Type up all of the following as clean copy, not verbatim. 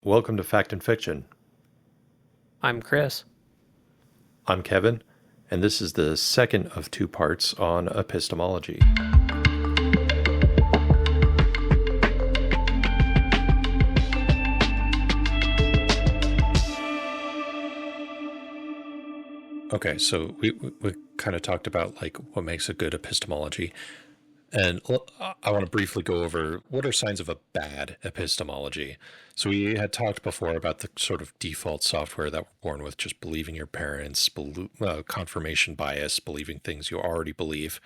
Welcome to Fact and Fiction. I'm Chris. I'm Kevin, and this is the second of two parts on epistemology. Okay, so we kind of talked about like what makes a good epistemology. And I want to briefly go over what are signs of a bad epistemology. So we had talked before about the sort of default software that we're born with, just believing your parents, confirmation bias, believing things you already believe.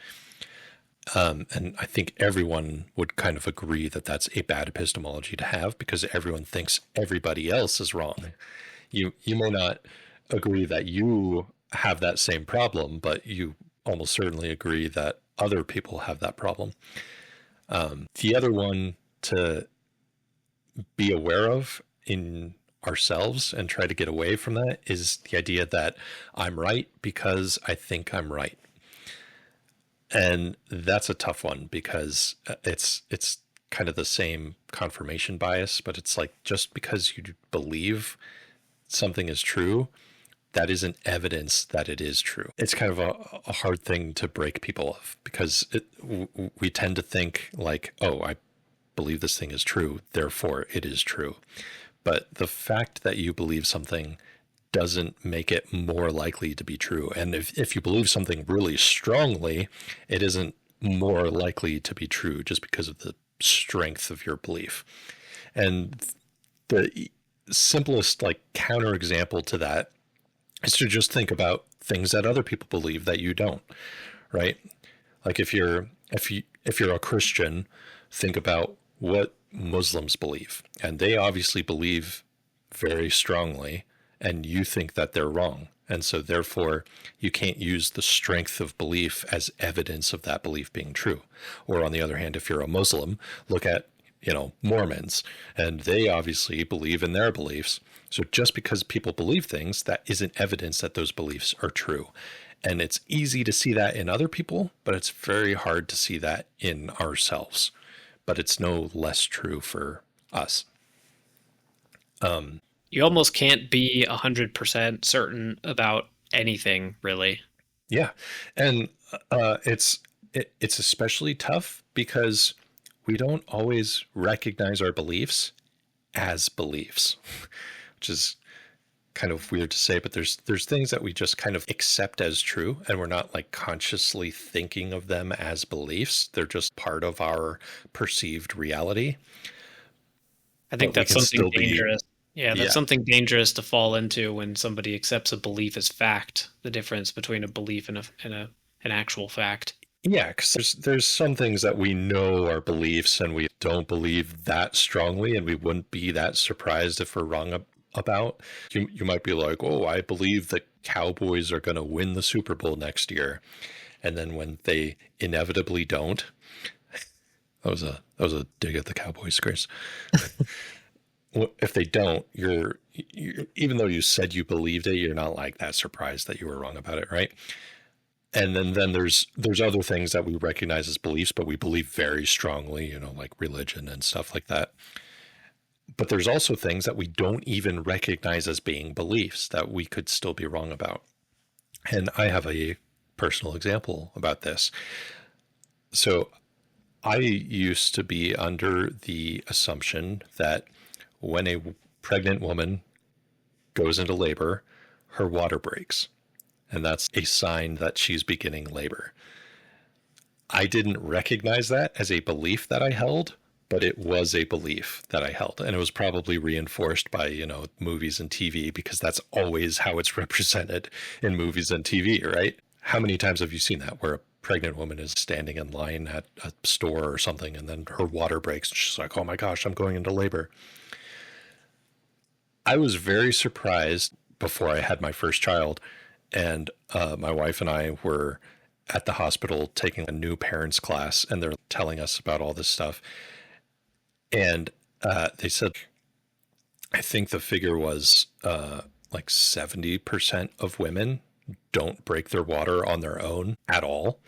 And I think everyone would kind of agree that that's a bad epistemology to have because everyone thinks everybody else is wrong. You may not agree that you have that same problem, but you almost certainly agree that other people have that problem. The other one to be aware of in ourselves and try to get away from that is the idea that I'm right because I think I'm right. And that's a tough one because it's kind of the same confirmation bias, but it's like just because you believe something is true, that isn't evidence that it is true. It's kind of a hard thing to break people of because we tend to think like, oh, I believe this thing is true, therefore it is true. But the fact that you believe something doesn't make it more likely to be true. And if you believe something really strongly, it isn't more likely to be true just because of the strength of your belief. And the simplest like counterexample to that is to just think about things that other people believe that you don't, right? Like if you're a Christian, think about what Muslims believe, and they obviously believe very strongly, and you think that they're wrong, and so therefore you can't use the strength of belief as evidence of that belief being true. Or on the other hand, if you're a Muslim, look at Mormons, and they obviously believe in their beliefs. So just because people believe things, that isn't evidence that those beliefs are true. And it's easy to see that in other people, but it's very hard to see that in ourselves. But it's no less true for us. You almost can't be 100% certain about anything, really. Yeah. And it's especially tough because we don't always recognize our beliefs as beliefs, which is kind of weird to say, but there's things that we just kind of accept as true, and we're not like consciously thinking of them as beliefs. They're just part of our perceived reality. I think But we that's can something still be, dangerous. Yeah, that's yeah, something dangerous to fall into when somebody accepts a belief as fact, the difference between a belief and an actual fact. yeah, because there's some things that we know are beliefs and we don't believe that strongly, and we wouldn't be that surprised if we're wrong about. You might be like, oh, I believe the Cowboys are going to win the Super Bowl next year, and then when they inevitably don't, that was a dig at the Cowboys, Chris. If they don't, you're even though you said you believed it, you're not like that surprised that you were wrong about it, right? And then there's other things that we recognize as beliefs, but we believe very strongly, like religion and stuff like that. But there's also things that we don't even recognize as being beliefs that we could still be wrong about. And I have a personal example about this. So I used to be under the assumption that when a pregnant woman goes into labor, her water breaks. And that's a sign that she's beginning labor. I didn't recognize that as a belief that I held, but it was a belief that I held. And it was probably reinforced by, movies and TV because that's always how it's represented in movies and TV, right? How many times have you seen that where a pregnant woman is standing in line at a store or something and then her water breaks and she's like, oh my gosh, I'm going into labor. I was very surprised before I had my first child. And my wife and I were at the hospital taking a new parents class, and they're telling us about all this stuff. And they said, I think the figure was like 70% of women don't break their water on their own at all.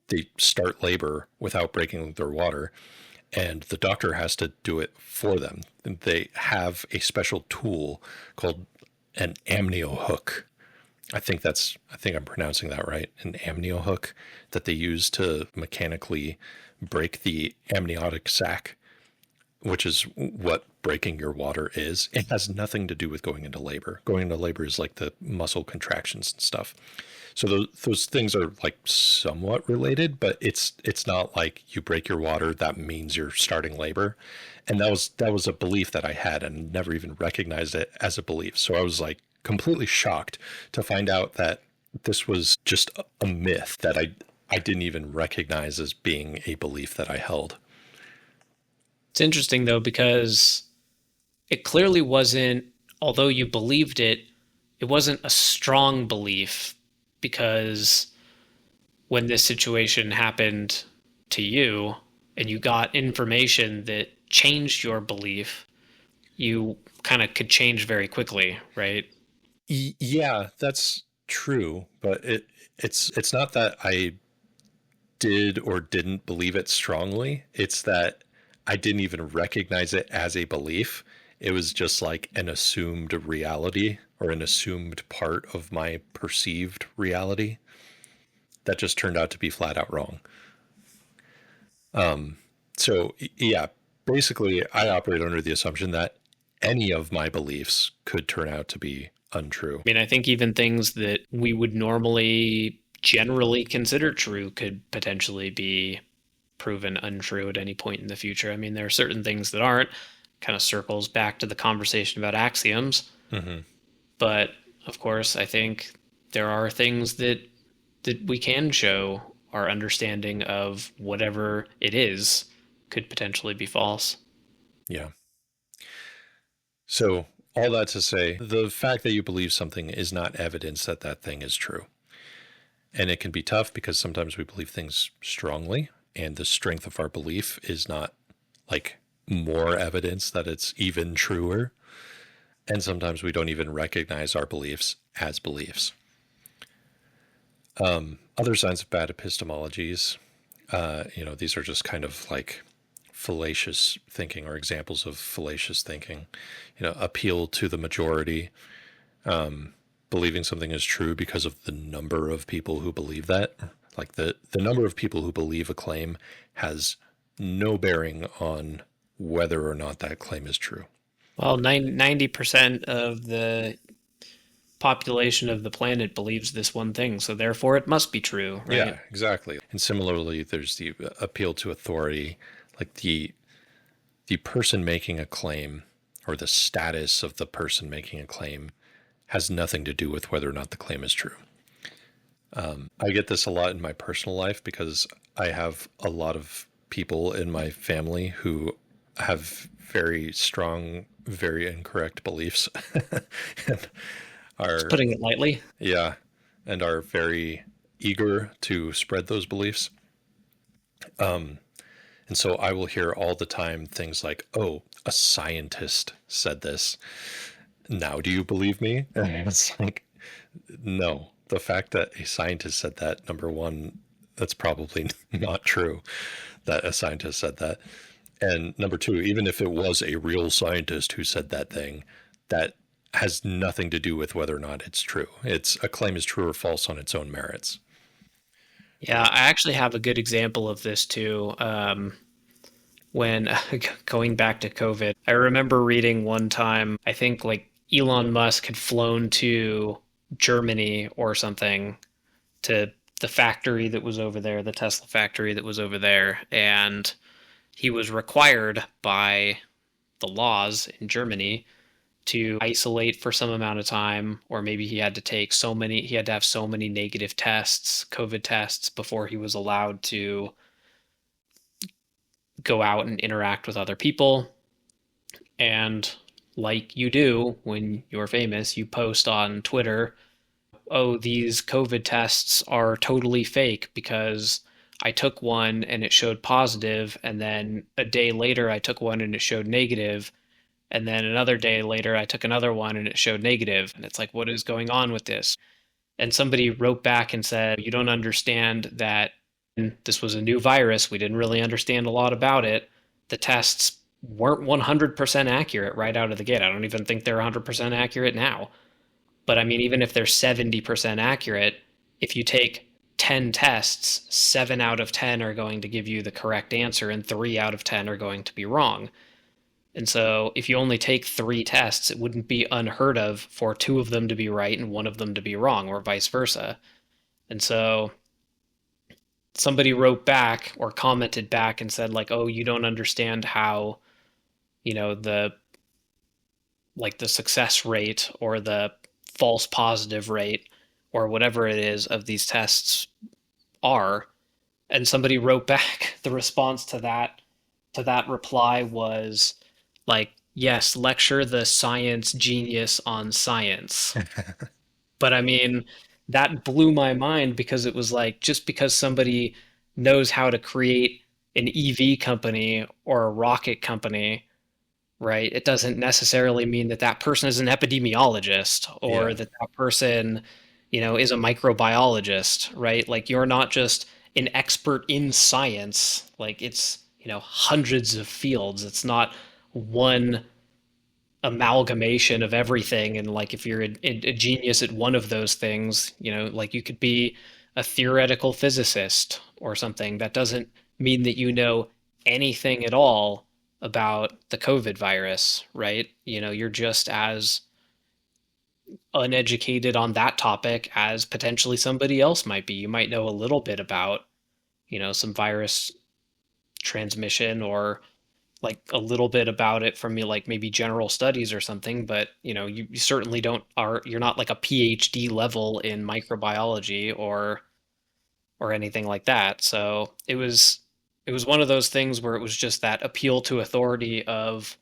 They start labor without breaking their water. and the doctor has to do it for them. They have a special tool called an amnio hook. I think I'm pronouncing that right. An amnio hook that they use to mechanically break the amniotic sac, which is what breaking your water is. It has nothing to do with going into labor. Going into labor is like the muscle contractions and stuff. So those things are like somewhat related, but it's not like you break your water that means you're starting labor. And that was a belief that I had and never even recognized it as a belief. So I was like completely shocked to find out that this was just a myth that I didn't even recognize as being a belief that I held. It's interesting though, because it clearly wasn't, although you believed it, it wasn't a strong belief, because when this situation happened to you and you got information that changed your belief, you kind of could change very quickly, right? Yeah, that's true, but it's not that I did or didn't believe it strongly. It's that I didn't even recognize it as a belief. It was just like an assumed reality or an assumed part of my perceived reality that just turned out to be flat out wrong. So, yeah, basically, I operate under the assumption that any of my beliefs could turn out to be untrue. I mean, I think even things that we would normally generally consider true could potentially be proven untrue at any point in the future. I mean, there are certain things that aren't, kind of circles back to the conversation about axioms. Mm-hmm. But of course, I think there are things that we can show our understanding of whatever it is could potentially be false. Yeah. So, all that to say, the fact that you believe something is not evidence that that thing is true. And it can be tough because sometimes we believe things strongly, and the strength of our belief is not like more evidence that it's even truer. And sometimes we don't even recognize our beliefs as beliefs. Other signs of bad epistemologies, these are just kind of like fallacious thinking or examples of fallacious thinking. Appeal to the majority, believing something is true because of the number of people who believe that. Like the number of people who believe a claim has no bearing on whether or not that claim is true. Well, 90% of the population of the planet believes this one thing, so therefore it must be true, Yeah, right? exactly. And similarly, there's the appeal to authority, like the person making a claim or the status of the person making a claim has nothing to do with whether or not the claim is true. I get this a lot in my personal life because I have a lot of people in my family who have very strong, very incorrect beliefs and Just are, putting it lightly. yeah, and are very eager to spread those beliefs. And so I will hear all the time things like, oh, a scientist said this. Now do you believe me? And it's like, no. The fact that a scientist said that, number one, that's probably not true that a scientist said that. And number two, even if it was a real scientist who said that thing, that has nothing to do with whether or not it's true. It's a claim is true or false on its own merits. Yeah, I actually have a good example of this too. When going back to COVID, I remember reading one time, I think like Elon Musk had flown to Germany or something, to the factory that was over there, the Tesla factory that was over there, and he was required by the laws in Germany to isolate for some amount of time, or maybe he had to have so many negative tests, COVID tests, before he was allowed to go out and interact with other people. And like you do when you're famous, you post on Twitter, oh, these COVID tests are totally fake because I took one and it showed positive, and then a day later I took one and it showed negative, and then another day later I took another one and it showed negative. And it's like, what is going on with this? And somebody wrote back and said, you don't understand that this was a new virus. We didn't really understand a lot about it. the tests weren't 100% accurate right out of the gate. I don't even think they're 100% accurate now. But I mean, even if they're 70% accurate, if you take 10 tests, 7 out of 10 are going to give you the correct answer, and 3 out of 10 are going to be wrong. And so if you only take 3 tests, it wouldn't be unheard of for 2 of them to be right and 1 of them to be wrong, or vice versa. And so somebody wrote back or commented back and said, like, oh, you don't understand how, the like the success rate or the false positive rate or whatever it is of these tests are. And somebody wrote back the response to that reply was like, yes, lecture the science genius on science. But I mean, that blew my mind because it was like, just because somebody knows how to create an EV company or a rocket company, right? It doesn't necessarily mean that that person is an epidemiologist or Yeah. that that person, is a microbiologist, right? Like you're not just an expert in science. Like it's, hundreds of fields. It's not one amalgamation of everything. And like if you're a genius at one of those things, like you could be a theoretical physicist or something. That doesn't mean that you know anything at all about the COVID virus, right? You're just as uneducated on that topic as potentially somebody else might be. You might know a little bit about, some virus transmission or like a little bit about it from like maybe general studies or something, but you certainly you're not like a PhD level in microbiology or anything like that. So it was one of those things where it was just that appeal to authority of,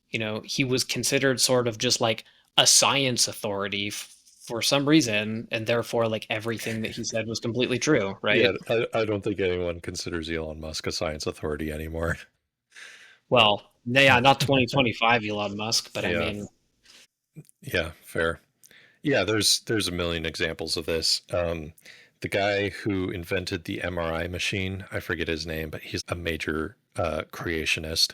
he was considered sort of just like a science authority for some reason, and therefore like everything that he said was completely true, Yeah, right? I don't think anyone considers Elon Musk a science authority anymore. Well, yeah, not 2025 Elon Musk, but I Yeah, mean, yeah, fair. Yeah, there's a million examples of this. The guy who invented the MRI machine, I forget his name, but he's a major creationist,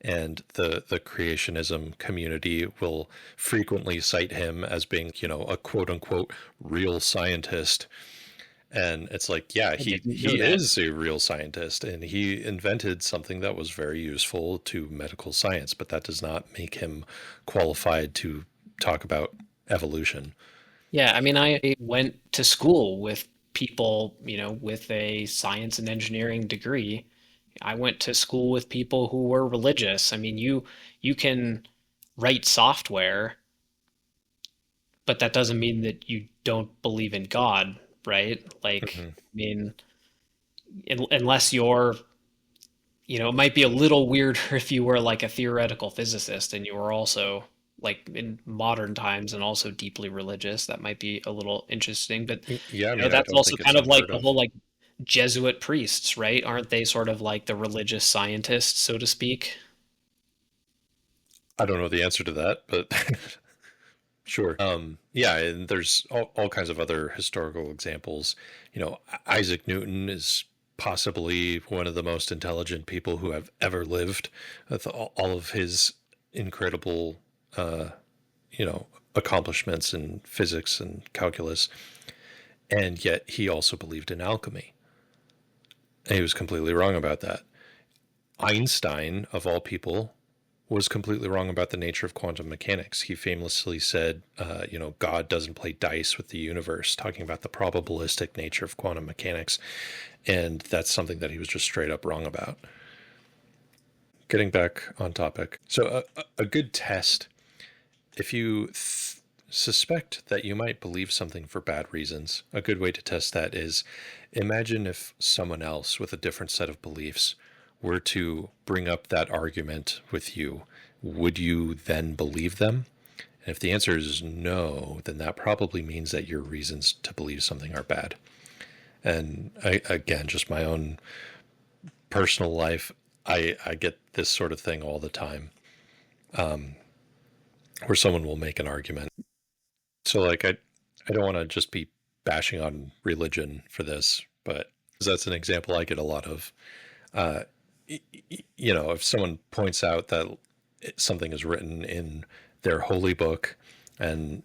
and the creationism community will frequently cite him as being, a quote unquote real scientist. And it's like, yeah, I he didn't know he that. is a real scientist, and he invented something that was very useful to medical science, but that does not make him qualified to talk about evolution. Yeah, I mean, I went to school with people, with a science and engineering degree. I went to school with people who were religious. I mean, you can write software, but that doesn't mean that you don't believe in God, right? Like, Hmm. I mean, unless you're, it might be a little weird if you were like a theoretical physicist and you were also like in modern times and also deeply religious. That might be a little interesting, but Yeah, I mean, I that's don't also think it's kind of like unheard the of. whole like Jesuit priests, right? Aren't they sort of like the religious scientists, so to speak? I don't know the answer to that, but sure. Yeah, and there's all kinds of other historical examples. Isaac Newton is possibly one of the most intelligent people who have ever lived, with all of his incredible, uh, accomplishments in physics and calculus. And yet he also believed in alchemy. And he was completely wrong about that. Einstein, of all people, was completely wrong about the nature of quantum mechanics. He famously said, God doesn't play dice with the universe, talking about the probabilistic nature of quantum mechanics. And that's something that he was just straight up wrong about. Getting back on topic. So, a good test, if you suspect that you might believe something for bad reasons, a good way to test that is imagine if someone else with a different set of beliefs were to bring up that argument with you. Would you then believe them? And if the answer is no, then that probably means that your reasons to believe something are bad. And again, just my own personal life, I get this sort of thing all the time, where someone will make an argument. So like I don't want to just be bashing on religion for this, but that's an example I get a lot of. if someone points out that something is written in their holy book, and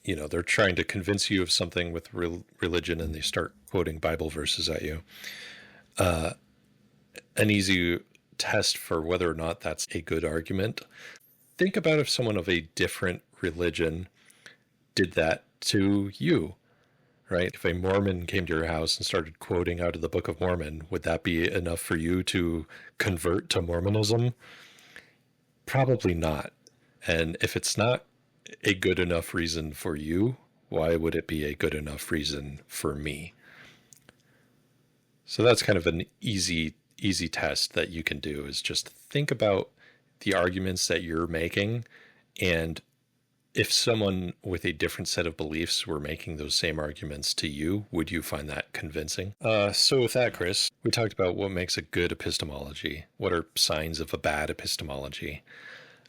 they're trying to convince you of something with religion, and they start quoting Bible verses at you, an easy test for whether or not that's a good argument. Think about if someone of a different religion did that to you, right? If a Mormon came to your house and started quoting out of the Book of Mormon, would that be enough for you to convert to Mormonism? Probably not. And if it's not a good enough reason for you, why would it be a good enough reason for me? So that's kind of an easy test that you can do, is just think about the arguments that you're making, and if someone with a different set of beliefs were making those same arguments to you, would you find that convincing? So with that, Chris, we talked about what makes a good epistemology. What are signs of a bad epistemology?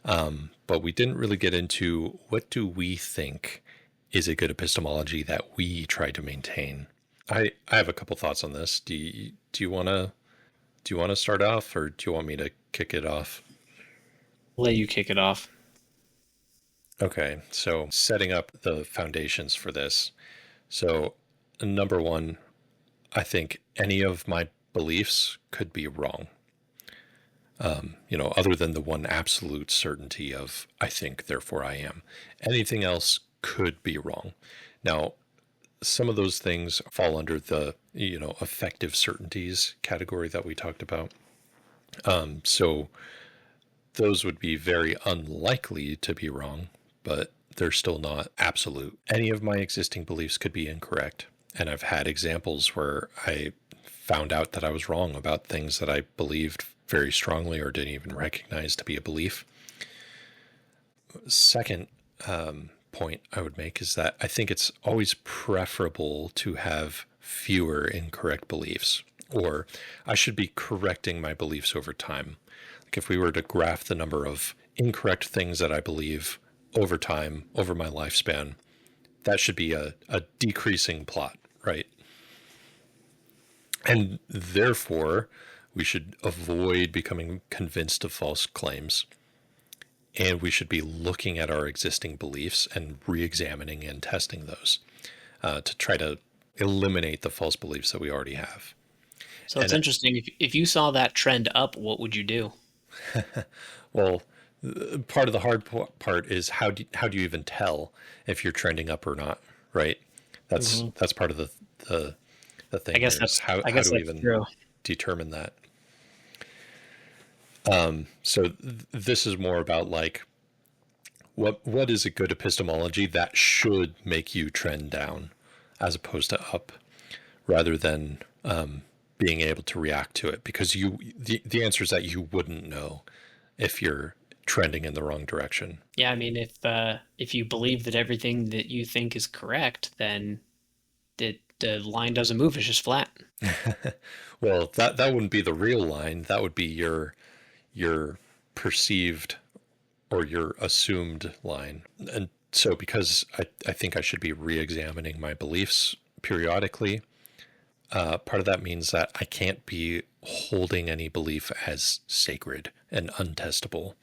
But we didn't really get into what do we think is a good epistemology that we try to maintain. I have a couple thoughts on this. Do you want to start off, or do you want me to kick it off? I'll let you kick it off. Okay, so setting up the foundations for this. So, number one, I think any of my beliefs could be wrong. Other than the one absolute certainty of I think, therefore I am. Anything else could be wrong. Now, some of those things fall under the, effective certainties category that we talked about. So those would be very unlikely to be wrong, but they're still not absolute. Any of my existing beliefs could be incorrect. And I've had examples where I found out that I was wrong about things that I believed very strongly or didn't even recognize to be a belief. Second point I would make is that I think it's always preferable to have fewer incorrect beliefs, or I should be correcting my beliefs over time. Like if we were to graph the number of incorrect things that I believe over time, over my lifespan, that should be a decreasing plot, right? And therefore, we should avoid becoming convinced of false claims. And we should be looking at our existing beliefs and re-examining and testing those to try to eliminate the false beliefs that we already have. So it's interesting. If you saw that trend up, what would you do? Well, part of the hard part is how do you even tell if you're trending up or not, right? That's part of the thing. I guess that's how I guess do we that's even true. determine that? So this is more about like what is a good epistemology that should make you trend down as opposed to up, rather than being able to react to it, because the answer is that you wouldn't know if you're trending in the wrong direction. Yeah, I mean, if you believe that everything that you think is correct, then the line doesn't move; it's just flat. Well, that wouldn't be the real line. That would be your perceived or your assumed line. And so because I think I should be re-examining my beliefs periodically, part of that means that I can't be holding any belief as sacred and untestable.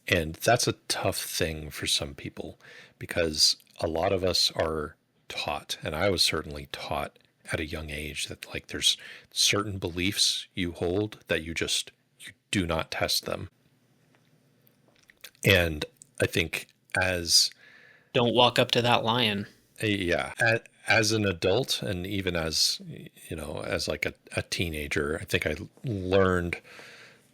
And that's a tough thing for some people, because a lot of us are taught, and I was certainly taught at a young age, that like there's certain beliefs you hold that you do not test them. And I think don't walk up to that lion. Yeah, as an adult, and even as as like a teenager, I think I learned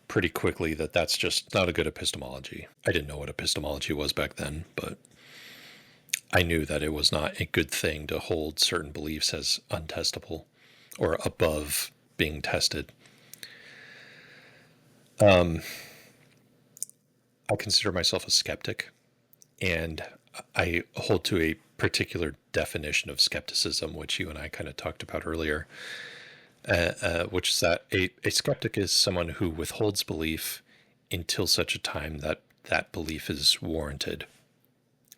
pretty quickly that that's just not a good epistemology. I didn't know what epistemology was back then, but I knew that it was not a good thing to hold certain beliefs as untestable or above being tested. I consider myself a skeptic, and I hold to a particular definition of skepticism, which you and I kind of talked about earlier, which is that a skeptic is someone who withholds belief until such a time that that belief is warranted.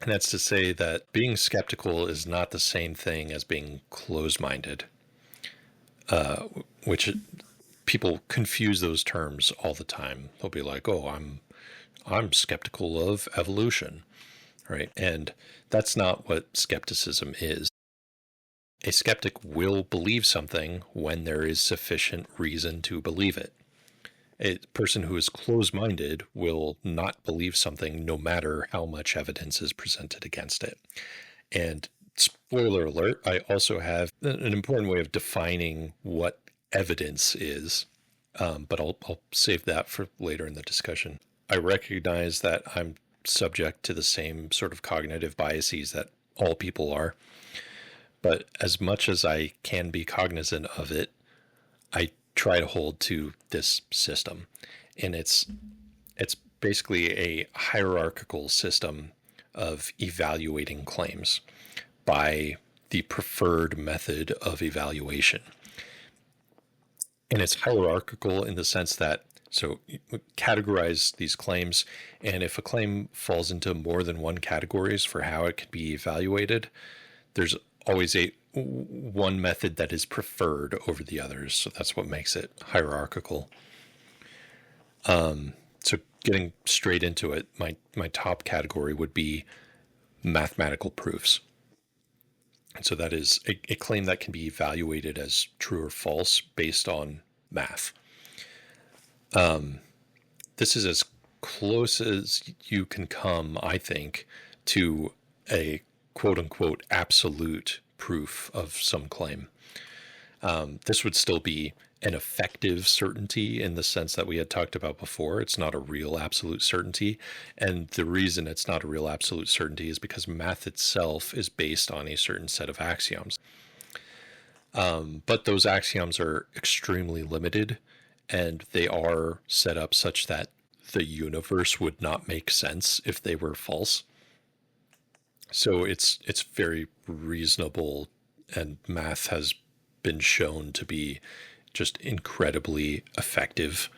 And that's to say that being skeptical is not the same thing as being closed-minded, which people confuse those terms all the time. They'll be like, "Oh, I'm skeptical of evolution," right? And that's not what skepticism is. A skeptic will believe something when there is sufficient reason to believe it. A person who is closed-minded will not believe something no matter how much evidence is presented against it. And spoiler alert, I also have an important way of defining what evidence is, but I'll save that for later in the discussion. I recognize that I'm subject to the same sort of cognitive biases that all people are, but as much as I can be cognizant of it, I try to hold to this system. And it's basically a hierarchical system of evaluating claims by the preferred method of evaluation. And it's hierarchical in the sense that, so you categorize these claims, and if a claim falls into more than one categories for how it can be evaluated, there's always one method that is preferred over the others. So that's what makes it hierarchical. So getting straight into it, my top category would be mathematical proofs. And so that is a claim that can be evaluated as true or false based on math. This is as close as you can come, I think, to a quote unquote absolute proof of some claim. This would still be an effective certainty in the sense that we had talked about before. It's not a real absolute certainty. And the reason it's not a real absolute certainty is because math itself is based on a certain set of axioms. But those axioms are extremely limited, and they are set up such that the universe would not make sense if they were false. So it's very reasonable, and math has been shown to be just incredibly effective.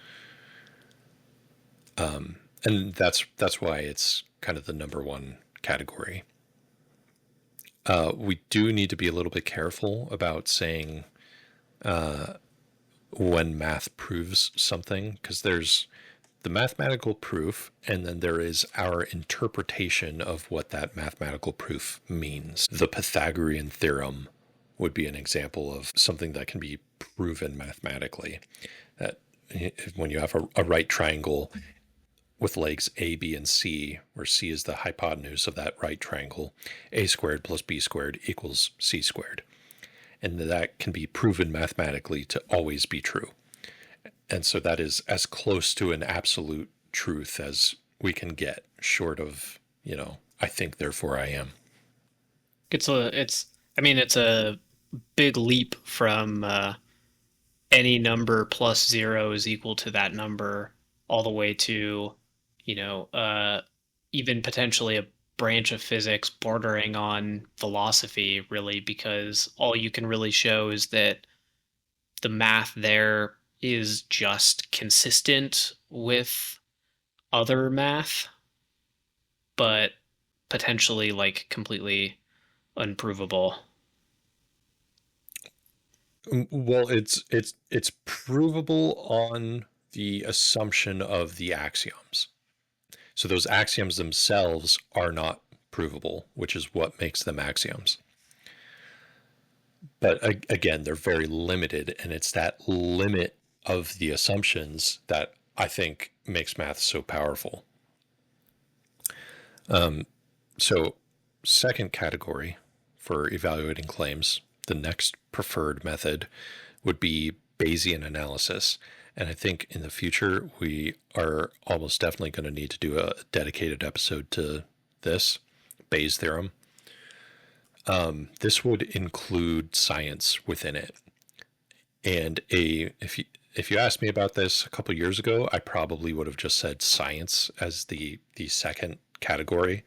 And that's why it's kind of the number one category. We do need to be a little bit careful about saying when math proves something, because there's the mathematical proof, and then there is our interpretation of what that mathematical proof means. The Pythagorean theorem would be an example of something that can be proven mathematically. That when you have a right triangle with legs A, B, and C, where C is the hypotenuse of that right triangle, A squared plus B squared equals C squared. And that can be proven mathematically to always be true. And so that is as close to an absolute truth as we can get, short of, I think, therefore I am. It's a big leap from any number plus zero is equal to that number all the way to, even potentially a branch of physics bordering on philosophy, really, because all you can really show is that the math there is just consistent with other math, but potentially like completely unprovable. Well, it's provable on the assumption of the axioms. So those axioms themselves are not provable, which is what makes them axioms. But again, they're very limited, and it's that limit of the assumptions that I think makes math so powerful. So second category for evaluating claims, the next preferred method would be Bayesian analysis. And I think in the future, we are almost definitely going to need to do a dedicated episode to this, Bayes' theorem. This would include science within it. And if you asked me about this a couple of years ago, I probably would have just said science as the second category.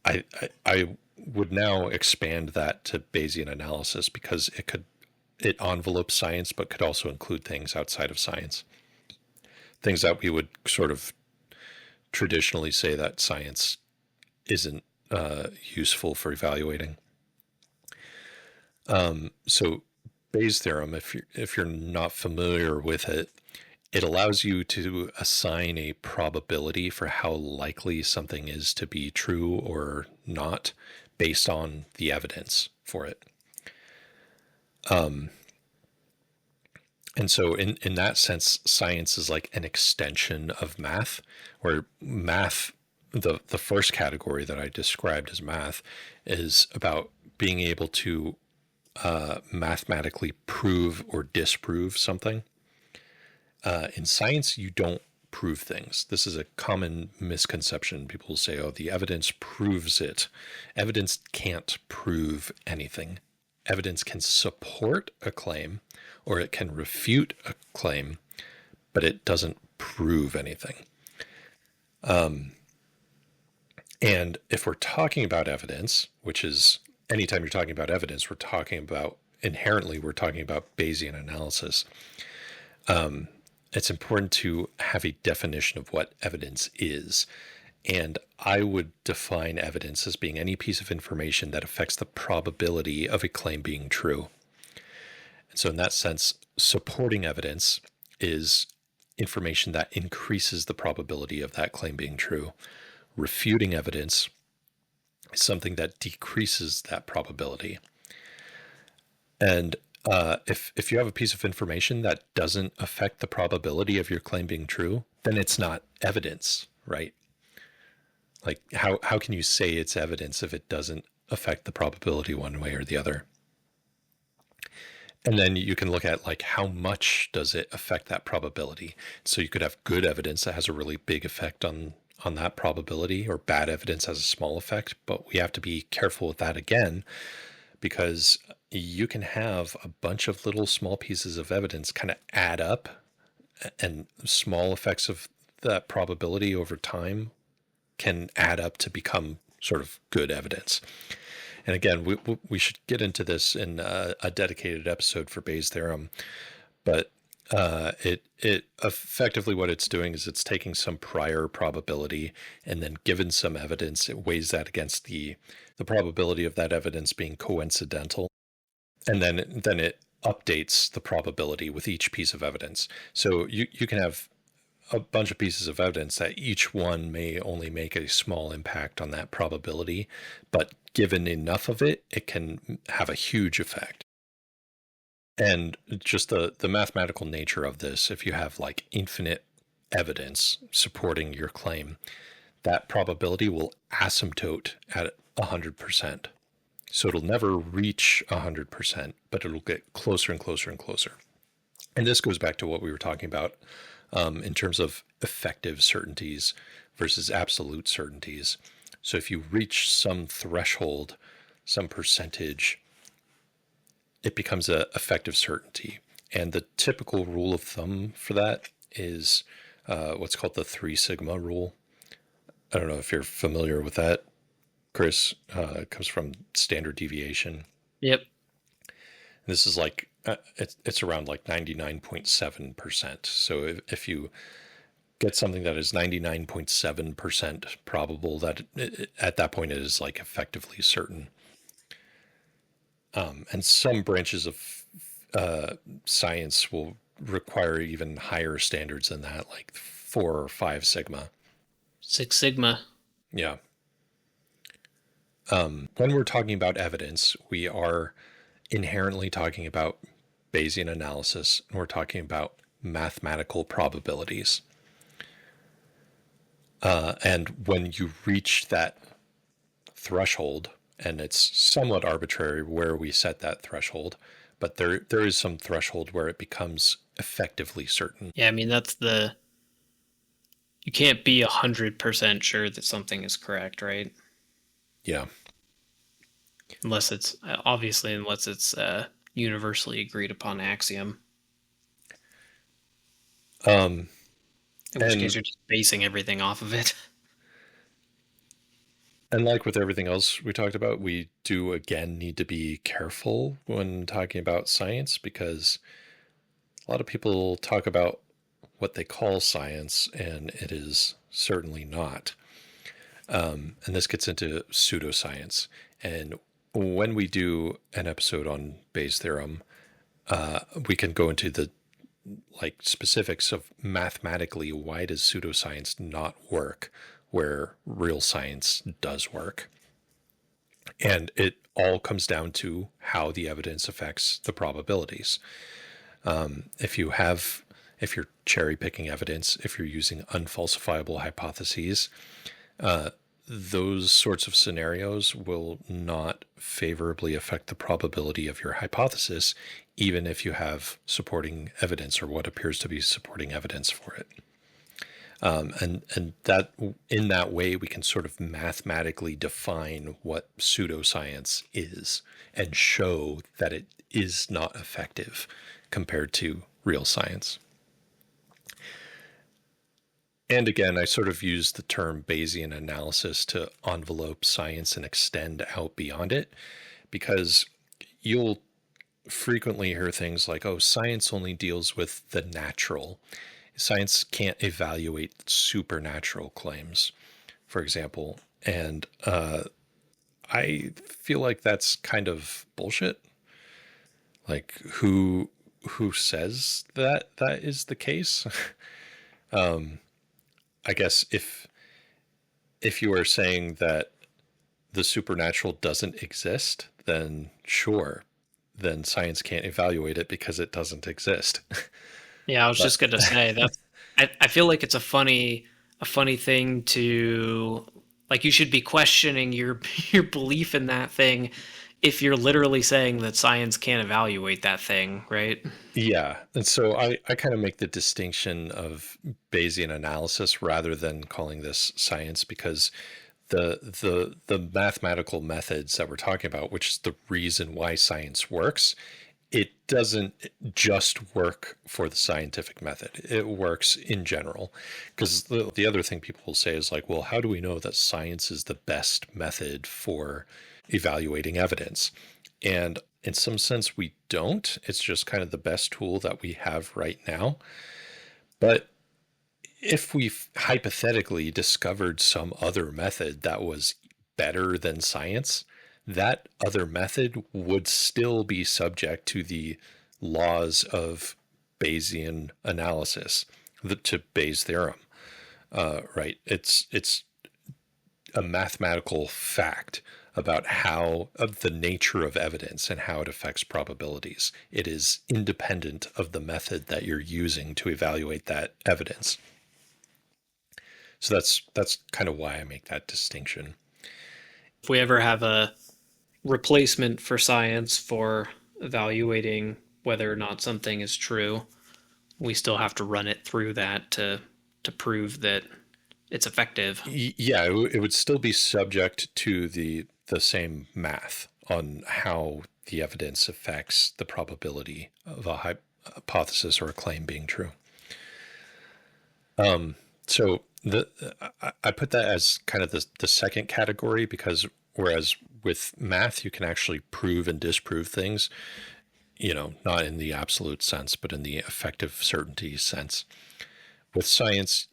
I would now expand that to Bayesian analysis because it envelopes science, but could also include things outside of science. Things that we would sort of traditionally say that science isn't useful for evaluating. So Bayes' theorem, if you're not familiar with it, it allows you to assign a probability for how likely something is to be true or not based on the evidence for it. And so in that sense, science is like an extension of math, where math, the first category that I described as math, is about being able to mathematically prove or disprove something. In science, you don't prove things. This is a common misconception. People will say, oh, the evidence proves it. Evidence can't prove anything. Evidence can support a claim or it can refute a claim, but it doesn't prove anything. And if we're talking about evidence, which is anytime you're talking about evidence, we're talking about Bayesian analysis. It's important to have a definition of what evidence is. And I would define evidence as being any piece of information that affects the probability of a claim being true. And so in that sense, supporting evidence is information that increases the probability of that claim being true. Refuting evidence is something that decreases that probability. And if you have a piece of information that doesn't affect the probability of your claim being true, then it's not evidence, right? Like how can you say it's evidence if it doesn't affect the probability one way or the other? And then you can look at like how much does it affect that probability. So you could have good evidence that has a really big effect on that probability, or bad evidence has a small effect. But we have to be careful with that again, because you can have a bunch of little small pieces of evidence kind of add up, and small effects of that probability over time can add up to become sort of good evidence. And again, we should get into this in a dedicated episode for Bayes' theorem, but it effectively what it's doing is it's taking some prior probability and then given some evidence, it weighs that against the probability of that evidence being coincidental, and then it updates the probability with each piece of evidence. So you can have a bunch of pieces of evidence that each one may only make a small impact on that probability, but given enough of it, it can have a huge effect. And just the mathematical nature of this, if you have like infinite evidence supporting your claim, that probability will asymptote at 100%. So it'll never reach 100%, but it'll get closer and closer and closer. And this goes back to what we were talking about in terms of effective certainties versus absolute certainties. So if you reach some threshold, some percentage, it becomes an effective certainty. And the typical rule of thumb for that is what's called the 3 sigma rule. I don't know if you're familiar with that, Chris. It comes from standard deviation. Yep. This is like it's around like 99.7%. So if you get something that is 99.7% probable, that at that point it is like effectively certain. And some branches of science will require even higher standards than that, like 4 or 5 sigma. 6 sigma. Yeah. When we're talking about evidence, we are inherently talking about Bayesian analysis, and we're talking about mathematical probabilities. And when you reach that threshold, and it's somewhat arbitrary where we set that threshold, but there is some threshold where it becomes effectively certain. Yeah, I mean, you can't be 100% sure that something is correct, right? Yeah. Unless it's universally agreed upon axiom. In which case you're just basing everything off of it. And like with everything else we talked about, we do again need to be careful when talking about science, because a lot of people talk about what they call science, and it is certainly not. And this gets into pseudoscience. And when we do an episode on Bayes' theorem, we can go into the like specifics of mathematically why does pseudoscience not work where real science does work. And it all comes down to how the evidence affects the probabilities. If you're cherry picking evidence, if you're using unfalsifiable hypotheses, those sorts of scenarios will not favorably affect the probability of your hypothesis, even if you have supporting evidence or what appears to be supporting evidence for it. And that in that way, we can sort of mathematically define what pseudoscience is and show that it is not effective compared to real science. And again, I sort of use the term Bayesian analysis to envelope science and extend out beyond it, because you'll frequently hear things like, oh, science only deals with the natural. Science can't evaluate supernatural claims, for example. And I feel like that's kind of bullshit. Like, who says that that is the case? I guess if you are saying that the supernatural doesn't exist, then sure, then science can't evaluate it because it doesn't exist. Yeah, I was But just gonna say that I feel like it's a funny thing to like you should be questioning your your belief in that thing if you're literally saying that science can't evaluate that thing, right? yeah, and so I kind of make the distinction of Bayesian analysis rather than calling this science, because the mathematical methods that we're talking about, which is the reason why science works, it doesn't just work for the scientific method. It works in general. Because the other thing people will say is like, well, how do we know that science is the best method for evaluating evidence? And in some sense, we don't. It's just kind of the best tool that we have right now. But if we hypothetically discovered some other method that was better than science, that other method would still be subject to the laws of Bayesian analysis, to Bayes' theorem. Right? It's a mathematical fact about how of the nature of evidence and how it affects probabilities. It is independent of the method that you're using to evaluate that evidence. So that's kind of why I make that distinction. If we ever have a replacement for science for evaluating whether or not something is true, we still have to run it through that to prove that it's effective. Yeah, it would still be subject to the same math on how the evidence affects the probability of a hypothesis or a claim being true. So I put that as kind of the second category, because whereas with math you can actually prove and disprove things, not in the absolute sense, but in the effective certainty sense. With science,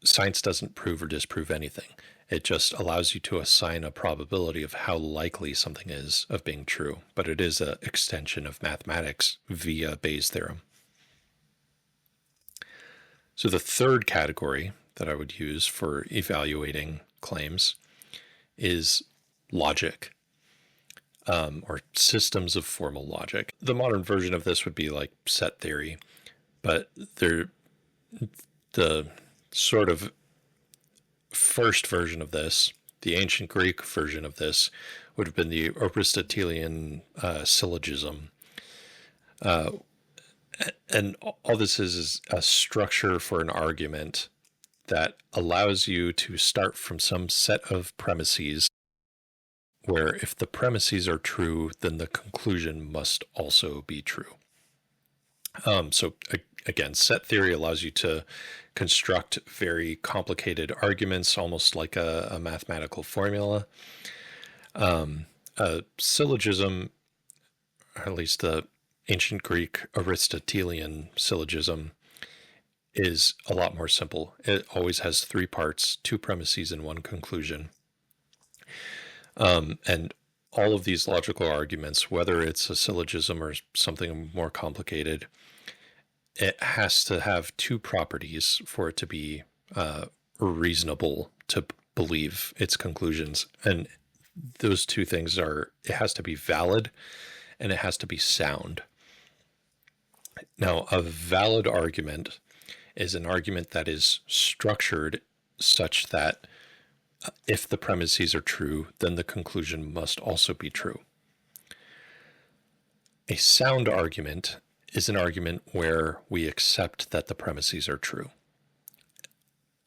science doesn't prove or disprove anything. It just allows you to assign a probability of how likely something is of being true, but it is an extension of mathematics via Bayes' theorem. So the third category that I would use for evaluating claims is logic, or systems of formal logic. The modern version of this would be like set theory, but the sort of first version of this, the ancient Greek version of this, would have been the Aristotelian syllogism. And all this is a structure for an argument that allows you to start from some set of premises where if the premises are true, then the conclusion must also be true. So again, set theory allows you to construct very complicated arguments, almost like a mathematical formula. A syllogism, or at least the ancient Greek Aristotelian syllogism, is a lot more simple. It always has three parts, two premises and one conclusion. And all of these logical arguments, whether it's a syllogism or something more complicated, it has to have two properties for it to be reasonable to believe its conclusions. And those two things are, it has to be valid and it has to be sound. Now, a valid argument is an argument that is structured such that if the premises are true, then the conclusion must also be true. A sound argument is an argument where we accept that the premises are true.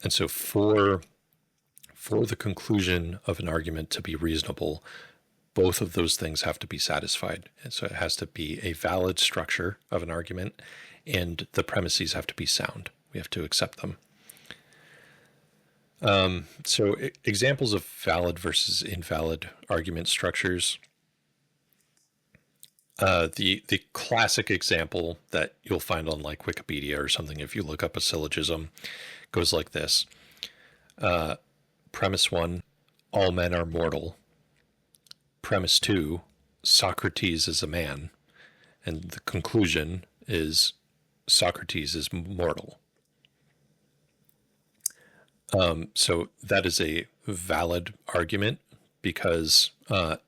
And so for the conclusion of an argument to be reasonable, both of those things have to be satisfied. And so it has to be a valid structure of an argument, and the premises have to be sound. We have to accept them. So examples of valid versus invalid argument structures. The classic example that you'll find on like Wikipedia or something, if you look up a syllogism, goes like this. Premise 1, all men are mortal. Premise 2, Socrates is a man. And the conclusion is Socrates is mortal. So that is a valid argument because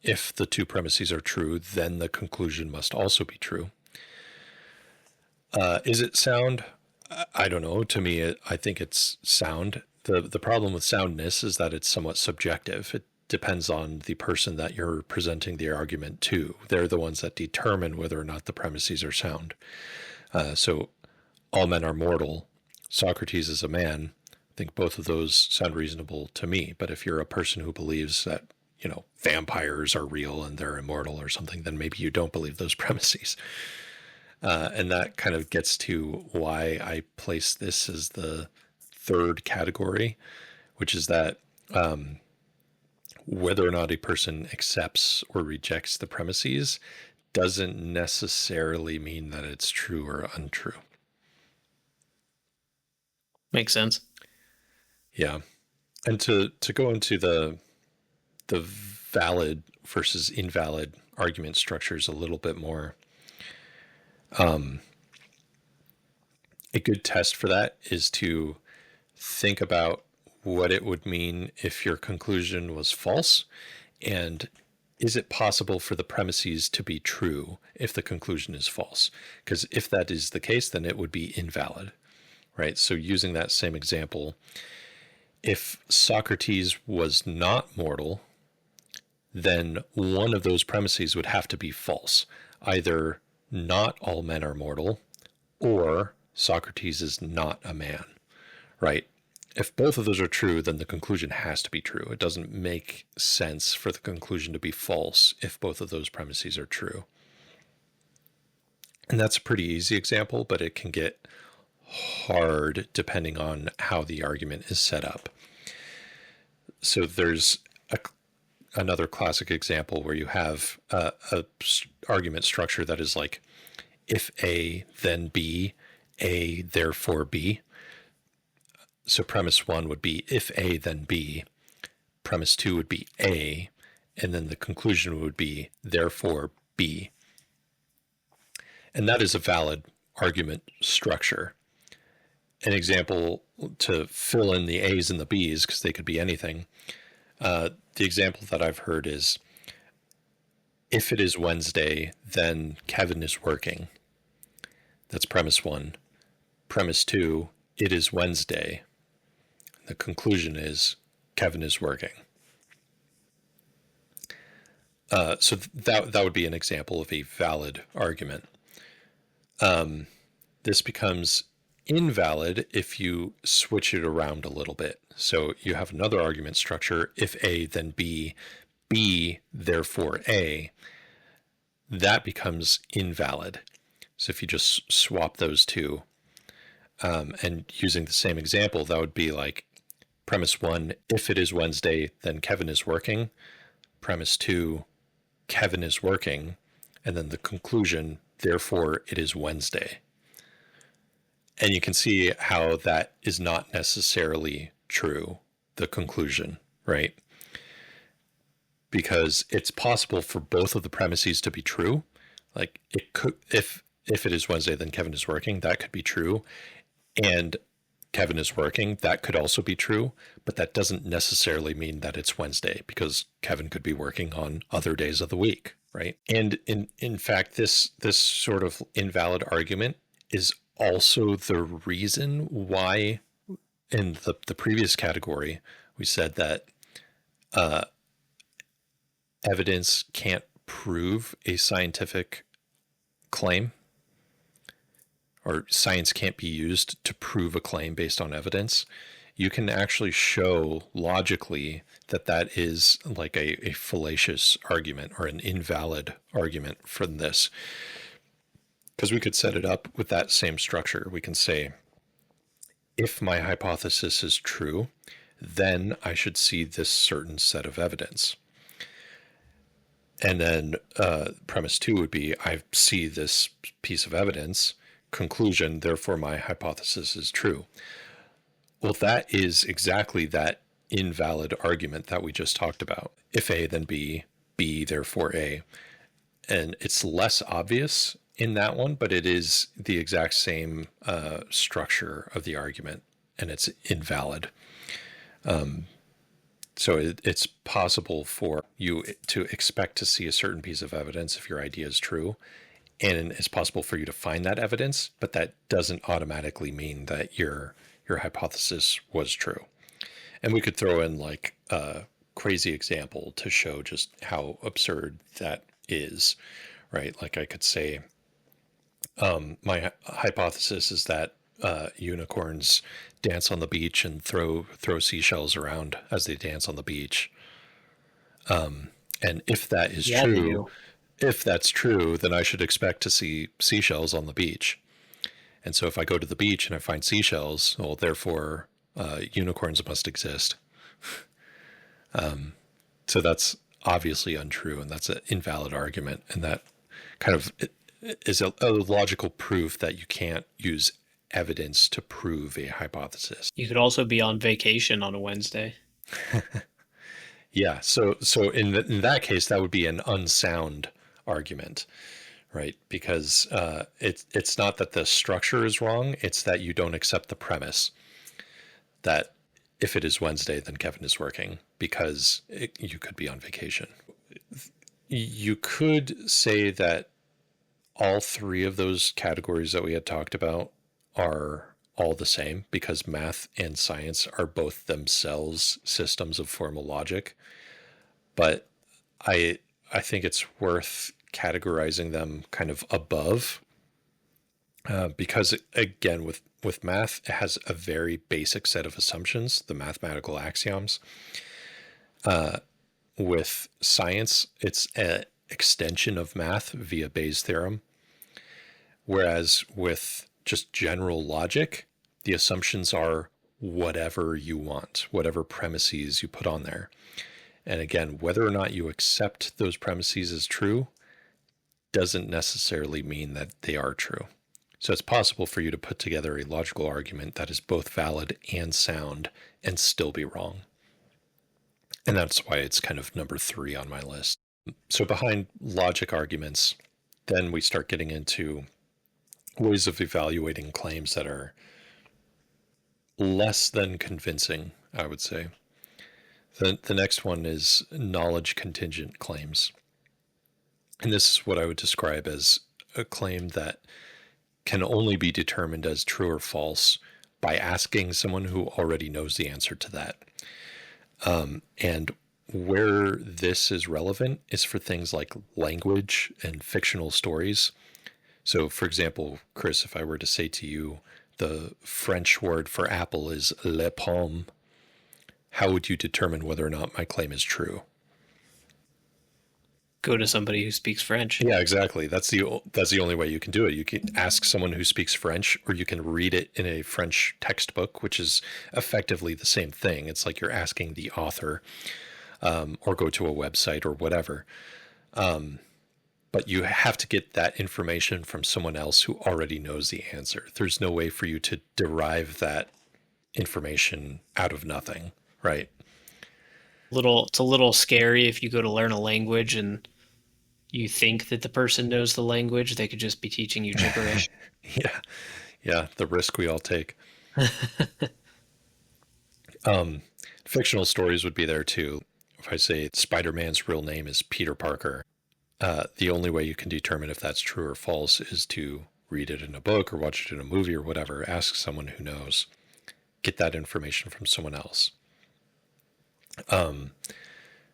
if the two premises are true, then the conclusion must also be true. Is it sound? I don't know. To me, I think it's sound. The problem with soundness is that it's somewhat subjective. It depends on the person that you're presenting the argument to. They're the ones that determine whether or not the premises are sound. So all men are mortal. Socrates is a man. I think both of those sound reasonable to me. But if you're a person who believes that, vampires are real and they're immortal or something, then maybe you don't believe those premises. And that kind of gets to why I place this as the third category, which is that whether or not a person accepts or rejects the premises doesn't necessarily mean that it's true or untrue. Makes sense. Yeah. And to go into the valid versus invalid argument structures a little bit more, a good test for that is to think about what it would mean if your conclusion was false, and is it possible for the premises to be true if the conclusion is false? Because if that is the case, then it would be invalid, right? So using that same example, if Socrates was not mortal, then one of those premises would have to be false. Either not all men are mortal, or Socrates is not a man, right? If both of those are true, then the conclusion has to be true. It doesn't make sense for the conclusion to be false if both of those premises are true. And that's a pretty easy example, but it can get hard depending on how the argument is set up. So there's another classic example where you have a argument structure that is like, if A, then B, A, therefore B. So premise 1 would be if A, then B. Premise 2 would be A, and then the conclusion would be therefore B. And that is a valid argument structure. An example to fill in the A's and the B's, because they could be anything. The example that I've heard is, if it is Wednesday, then Kevin is working. That's premise 1. Premise 2, it is Wednesday. The conclusion is Kevin is working. So that would be an example of a valid argument. This becomes invalid if you switch it around a little bit. So you have another argument structure, if A, then B, B, therefore A. That becomes invalid. So if you just swap those two, and using the same example, that would be like premise 1, if it is Wednesday, then Kevin is working. Premise 2, Kevin is working. And then the conclusion, therefore it is Wednesday. And you can see how that is not necessarily true, the conclusion, right? because it's possible for both of the premises to be true. Like it could, if it is Wednesday, then Kevin is working. That could be true, and Kevin is working. That could also be true, but that doesn't necessarily mean that it's Wednesday because Kevin could be working on other days of the week, right? And in fact, this sort of invalid argument is also the reason why in the previous category we said that evidence can't prove a scientific claim, or science can't be used to prove a claim based on evidence. You can actually show logically that that is like a fallacious argument or an invalid argument from this. Because we could set it up with that same structure. We can say, if my hypothesis is true, then I should see this certain set of evidence. And then premise 2 would be, I see this piece of evidence, conclusion, therefore my hypothesis is true. Well, that is exactly that invalid argument that we just talked about. If A, then B, B, therefore A. And it's less obvious in that one, but it is the exact same structure of the argument, and it's invalid. So it's possible for you to expect to see a certain piece of evidence if your idea is true, and it's possible for you to find that evidence, but that doesn't automatically mean that your hypothesis was true. And we could throw in like a crazy example to show just how absurd that is, right? Like I could say, my hypothesis is that unicorns dance on the beach and throw seashells around as they dance on the beach. And if that is true, if that's true, then I should expect to see seashells on the beach. And so if I go to the beach and I find seashells, well, therefore unicorns must exist. So that's obviously untrue, and that's an invalid argument. And that kind of is a logical proof that you can't use evidence to prove a hypothesis. You could also be on vacation on a Wednesday. Yeah. So in that case, that would be an unsound argument, right? Because it's not that the structure is wrong; it's that you don't accept the premise that if it is Wednesday, then Kevin is working, because you could be on vacation. You could say that all three of those categories that we had talked about are all the same, because math and science are both themselves systems of formal logic. But I think it's worth categorizing them kind of above, because again, with math, it has a very basic set of assumptions, the mathematical axioms. With science, it's an extension of math via Bayes' theorem. Whereas with just general logic, the assumptions are whatever you want, whatever premises you put on there. And again, whether or not you accept those premises as true doesn't necessarily mean that they are true. So it's possible for you to put together a logical argument that is both valid and sound and still be wrong. And that's why it's kind of number 3 on my list. So behind logic arguments, then we start getting into ways of evaluating claims that are less than convincing, I would say. The next one is knowledge contingent claims. And this is what I would describe as a claim that can only be determined as true or false by asking someone who already knows the answer to that. And where this is relevant is for things like language and fictional stories. So, for example, Chris, if I were to say to you, the French word for apple is le pomme, how would you determine whether or not my claim is true? Go to somebody who speaks French. Yeah, exactly. That's the only way you can do it. You can ask someone who speaks French, or you can read it in a French textbook, which is effectively the same thing. It's like you're asking the author, or go to a website or whatever. But you have to get that information from someone else who already knows the answer. There's no way for you to derive that information out of nothing, right? It's a little scary if you go to learn a language and you think that the person knows the language. They could just be teaching you gibberish. Yeah, yeah, the risk we all take. Um, Fictional stories would be there too. If I say Spider-Man's real name is Peter Parker, the only way you can determine if that's true or false is to read it in a book or watch it in a movie or whatever. Ask someone who knows. Get that information from someone else. Um,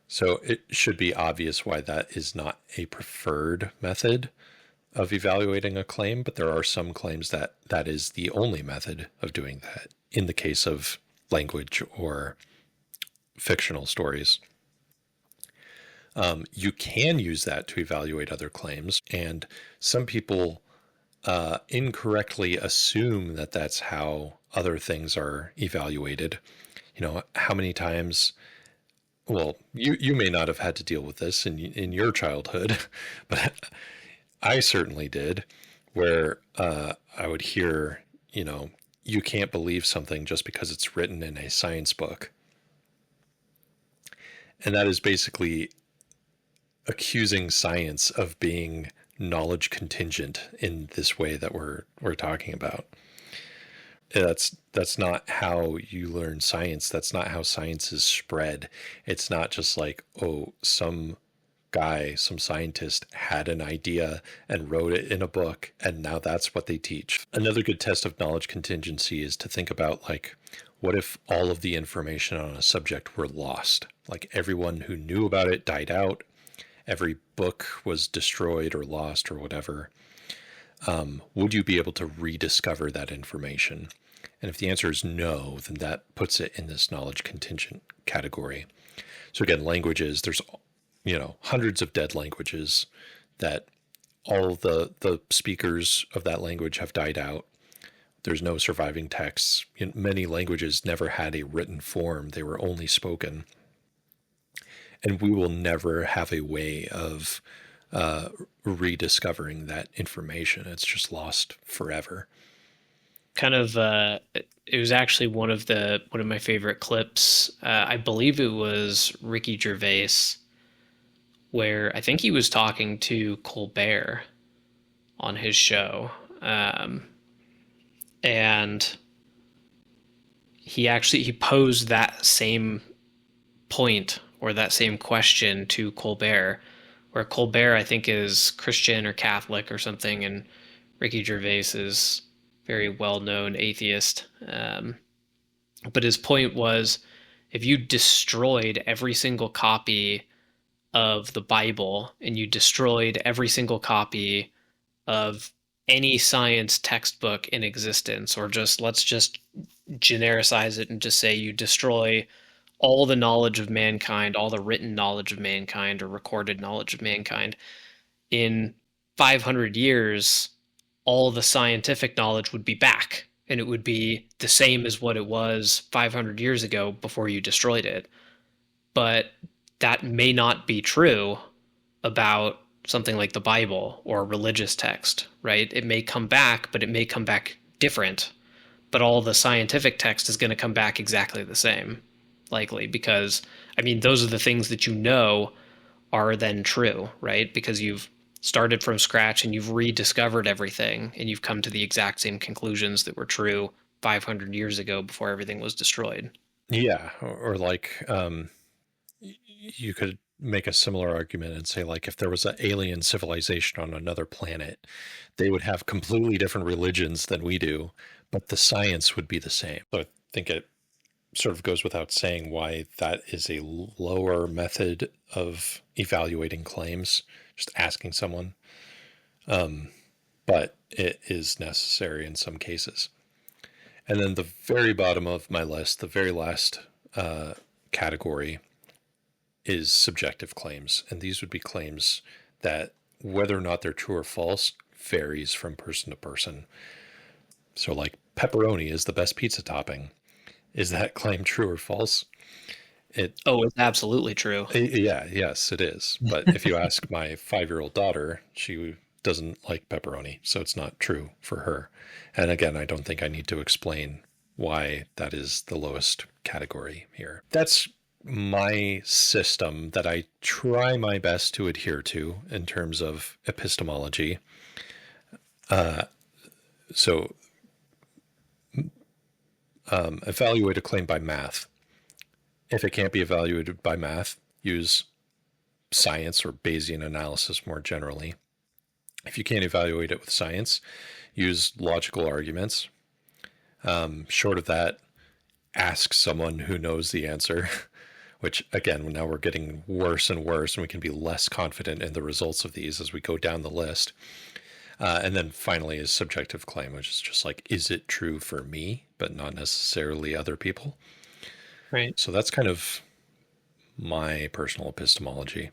so it should be obvious why that is not a preferred method of evaluating a claim, but there are some claims that that is the only method of doing that in the case of language or fictional stories. You can use that to evaluate other claims, and some people incorrectly assume that that's how other things are evaluated. You know, how many times, well, you may not have had to deal with this in your childhood, but I certainly did, where I would hear, you know, you can't believe something just because it's written in a science book. And that is basically accusing science of being knowledge contingent in this way that we're talking about. That's not how you learn science. That's not how science is spread. It's not just like, oh, some guy, some scientist had an idea and wrote it in a book, and now that's what they teach. Another good test of knowledge contingency is to think about, like, what if all of the information on a subject were lost? Like everyone who knew about it died out, every book was destroyed or lost or whatever. Would you be able to rediscover that information? And if the answer is no, then that puts it in this knowledge contingent category. So again, languages, there's, you know, hundreds of dead languages that all the speakers of that language have died out. There's no surviving texts. Many languages never had a written form. They were only spoken. And we will never have a way of rediscovering that information. It's just lost forever. Kind of, it was actually one of my favorite clips. I believe it was Ricky Gervais, where I think he was talking to Colbert on his show. And he posed that same point or that same question to Colbert, where Colbert, I think, is Christian or Catholic or something, and Ricky Gervais is very well-known atheist. But his point was, if you destroyed every single copy of the Bible and you destroyed every single copy of any science textbook in existence, or let's just genericize it and just say you destroy all the knowledge of mankind, all the written knowledge of mankind or recorded knowledge of mankind, in 500 years, all the scientific knowledge would be back, and it would be the same as what it was 500 years ago before you destroyed it. But that may not be true about something like the Bible or a religious text, right? It may come back, but it may come back different. But all the scientific text is going to come back exactly the same, likely, because, I mean, those are the things that you know are then true, right? Because you've started from scratch and you've rediscovered everything and you've come to the exact same conclusions that were true 500 years ago before everything was destroyed. Yeah, or like you could make a similar argument and say, like, if there was an alien civilization on another planet, they would have completely different religions than we do, but the science would be the same. So I think it sort of goes without saying why that is a lower method of evaluating claims, just asking someone. But it is necessary in some cases. And then the very bottom of my list, the very last category, is subjective claims. And these would be claims that, whether or not they're true or false, varies from person to person. So, like, pepperoni is the best pizza topping. Is that claim true or false? It's absolutely true. Yeah, yes, it is. But if you ask my 5-year-old daughter, she doesn't like pepperoni, so it's not true for her. And again, I don't think I need to explain why that is the lowest category here. That's my system that I try my best to adhere to in terms of epistemology. So evaluate a claim by math. If it can't be evaluated by math, use science or Bayesian analysis more generally. If you can't evaluate it with science, use logical arguments. Short of that, ask someone who knows the answer, which again, now we're getting worse and worse, and we can be less confident in the results of these as we go down the list. And then finally is subjective claim, which is just like, is it true for me, but not necessarily other people? Right. So that's kind of my personal epistemology.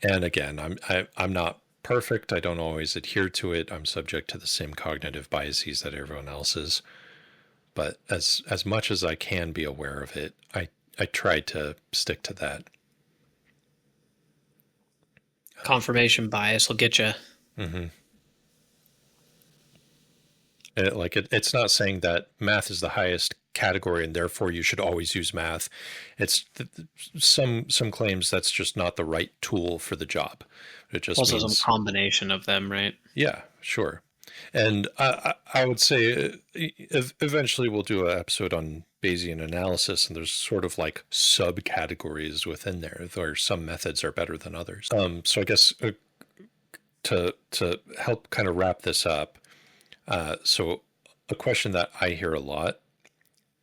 And again, I'm not perfect. I don't always adhere to it. I'm subject to the same cognitive biases that everyone else is. But as much as I can be aware of it, I try to stick to that. Confirmation bias will get you. Mm-hmm. It's not saying that math is the highest category and therefore you should always use math. It's some claims that's just not the right tool for the job. It just Also some means combination of them, right? yeah, sure. And I would say eventually we'll do an episode on Bayesian analysis, and there's sort of like subcategories within there, where some methods are better than others. So I guess to help kind of wrap this up, so a question that I hear a lot,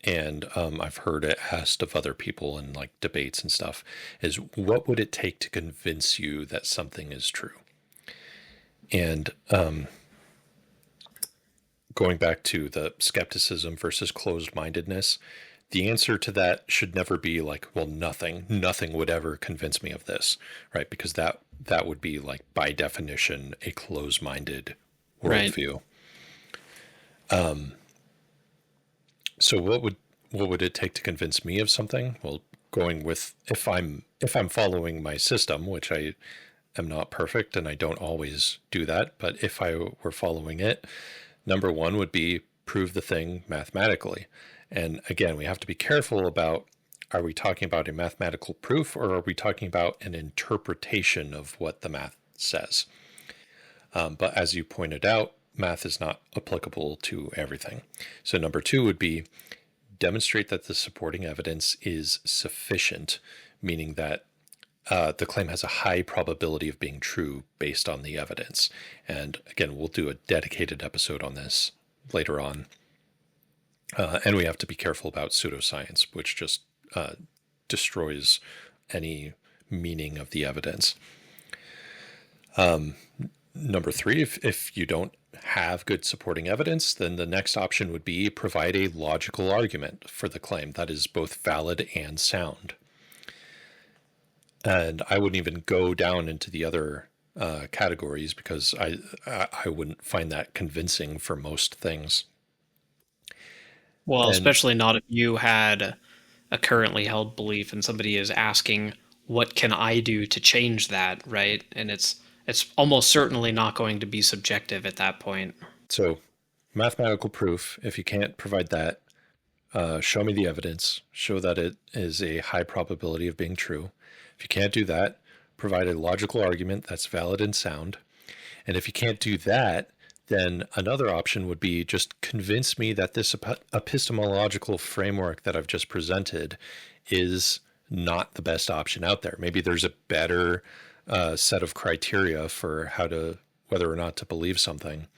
and I've heard it asked of other people in like debates and stuff, is what would it take to convince you that something is true? And going back to the skepticism versus closed-mindedness, the answer to that should never be like, well, nothing would ever convince me of this, right? Because that would be like by definition a closed-minded Right. worldview. So what would it take to convince me of something? Well, going with if I'm following my system, which I am not perfect and I don't always do that, but if I were following it, number one would be prove the thing mathematically. And again, we have to be careful about, are we talking about a mathematical proof or are we talking about an interpretation of what the math says? But as you pointed out, math is not applicable to everything. So number two would be demonstrate that the supporting evidence is sufficient, meaning that the claim has a high probability of being true based on the evidence. And again, we'll do a dedicated episode on this later on. And we have to be careful about pseudoscience, which just destroys any meaning of the evidence. Number three, if you don't have good supporting evidence, then the next option would be provide a logical argument for the claim that is both valid and sound. And I wouldn't even go down into the other categories because I wouldn't find that convincing for most things. Well, And especially not if you had a currently held belief and somebody is asking, what can I do to change that, right? And it's almost certainly not going to be subjective at that point. so mathematical proof, if you can't provide that, show me the evidence, show that it is a high probability of being true. If you can't do that, provide a logical argument that's valid and sound. And if you can't do that, then another option would be just convince me that this epistemological framework that I've just presented is not the best option out there. Maybe there's a better set of criteria for whether or not to believe something,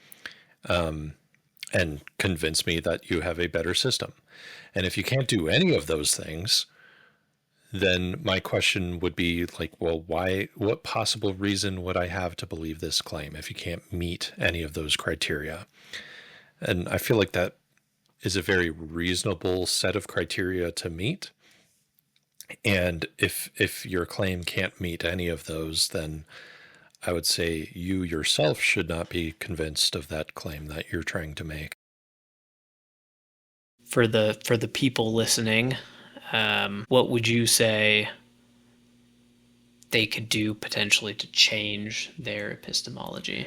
and convince me that you have a better system. And if you can't do any of those things, then my question would be like, well, why, what possible reason would I have to believe this claim if you can't meet any of those criteria? And I feel like that is a very reasonable set of criteria to meet. And if your claim can't meet any of those, then I would say you yourself should not be convinced of that claim that you're trying to make. For the people listening, what would you say they could do potentially to change their epistemology?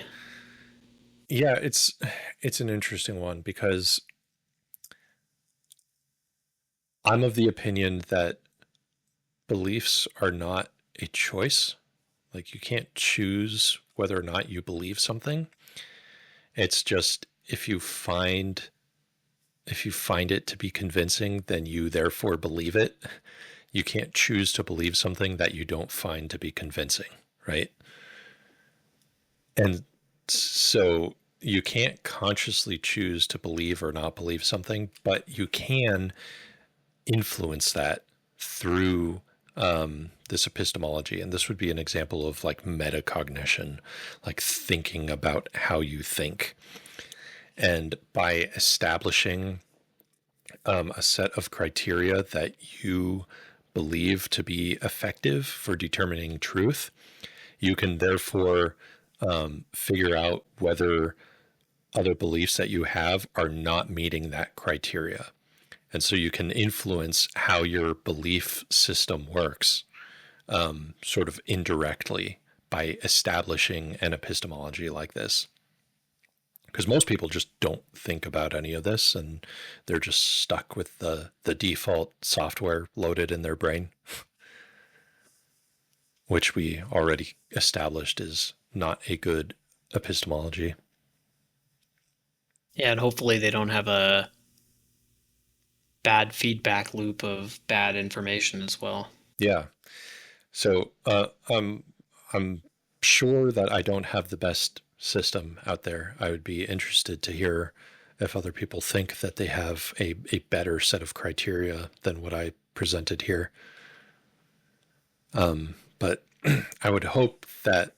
Yeah, it's an interesting one because I'm of the opinion that beliefs are not a choice. Like you can't choose whether or not you believe something. It's just if you find it to be convincing, then you therefore believe it. You can't choose to believe something that you don't find to be convincing, right? And so you can't consciously choose to believe or not believe something, but you can influence that through this epistemology. And this would be an example of like metacognition, like thinking about how you think. And by establishing a set of criteria that you believe to be effective for determining truth, you can therefore figure out whether other beliefs that you have are not meeting that criteria. And so you can influence how your belief system works sort of indirectly by establishing an epistemology like this. Because most people just don't think about any of this and they're just stuck with the default software loaded in their brain, which we already established is not a good epistemology. Yeah, and hopefully they don't have a bad feedback loop of bad information as well. Yeah. So I'm sure that I don't have the best system out there. I would be interested to hear if other people think that they have a better set of criteria than what I presented here. But I would hope that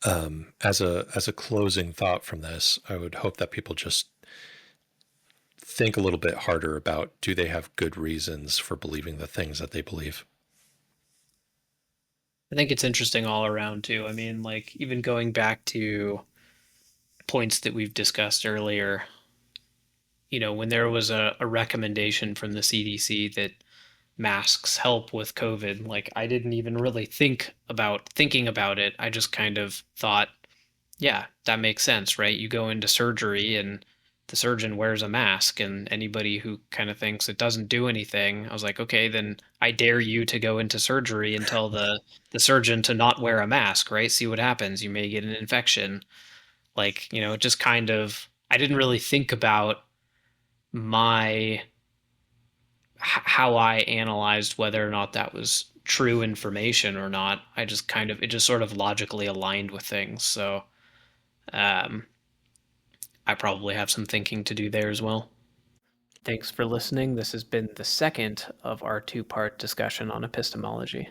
as a closing thought from this, I would hope that people just think a little bit harder about, do they have good reasons for believing the things that they believe? I think it's interesting all around too. I mean, like even going back to points that we've discussed earlier, when there was a recommendation from the CDC that masks help with COVID, like I didn't even really thinking about it. I just kind of thought, yeah, that makes sense, right? You go into surgery and the surgeon wears a mask, and anybody who kind of thinks it doesn't do anything, I was like, okay, then I dare you to go into surgery and tell the surgeon to not wear a mask, right? See what happens. You may get an infection. Like, just kind of I didn't really think about my how I analyzed whether or not that was true information or not. I just kind of it just sort of logically aligned with things. So um, I probably have some thinking to do there as well. Thanks for listening. This has been the second of our two-part discussion on epistemology.